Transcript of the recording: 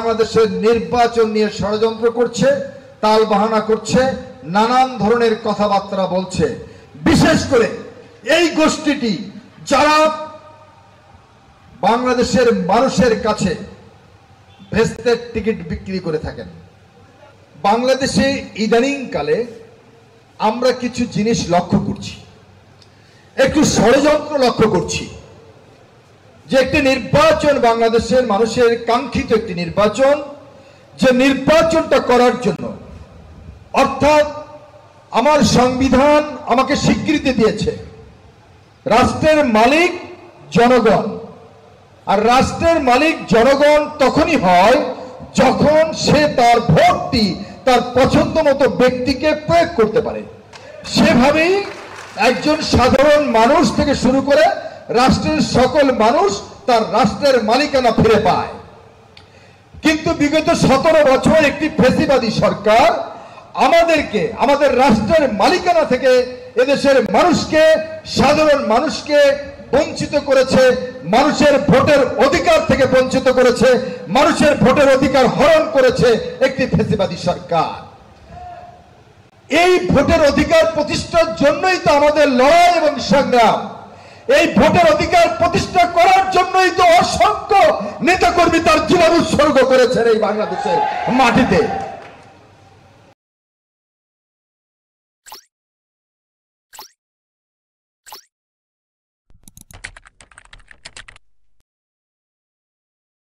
বাংলাদেশের নির্বাচন নিয়ে ষড়যন্ত্র করছে, তালবাহানা করছে, নানান ধরনের কথাবার্তা বলছে। বিশেষ করে এই গোষ্ঠীটি যারা বাংলাদেশের মানুষের কাছে ভেস্তের টিকিট বিক্রি করে থাকেন। বাংলাদেশে ইদানিং কালে আমরা কিছু জিনিস লক্ষ্য করছি, একটু ষড়যন্ত্র লক্ষ্য করছি যে একটি নির্বাচন, বাংলাদেশের মানুষের কাঙ্ক্ষিত একটি নির্বাচন, যে নির্বাচনটা করার জন্য অর্থাৎ আমার সংবিধান আমাকে স্বীকৃতি দিয়েছে রাষ্ট্রের মালিক জনগণ, আর রাষ্ট্রের মালিক জনগণ তখনই হয় যখন সে তার ভোটটি তার পছন্দ মতো ব্যক্তিকে প্রয়োগ করতে পারে। সেভাবেই একজন সাধারণ মানুষ থেকে শুরু করে রাষ্ট্রের সকল মানুষ তার রাষ্ট্রের মালিকানা ফিরে পায়। কিন্তু বিগত 17 বছর একটি ফ্যাসিবাদী সরকার আমাদেরকে আমাদের রাষ্ট্রের মালিকানা থেকে এদেশের মানুষকে, সাধারণ মানুষকে বঞ্চিত করেছে, মানুষের ভোটের অধিকার থেকে বঞ্চিত করেছে, মানুষের ভোটের অধিকার হরণ করেছে একটি ফ্যাসিবাদী সরকার। এই ভোটের অধিকার প্রতিষ্ঠার জন্যই তো আমাদের লড়াই এবং সংগ্রাম। এই ভোটের অধিকার প্রতিষ্ঠা করার জন্যই তো অসংখ্য নেতাকর্মী তার জীবন উৎসর্গ করেছেন এই বাংলাদেশের মাটিতে।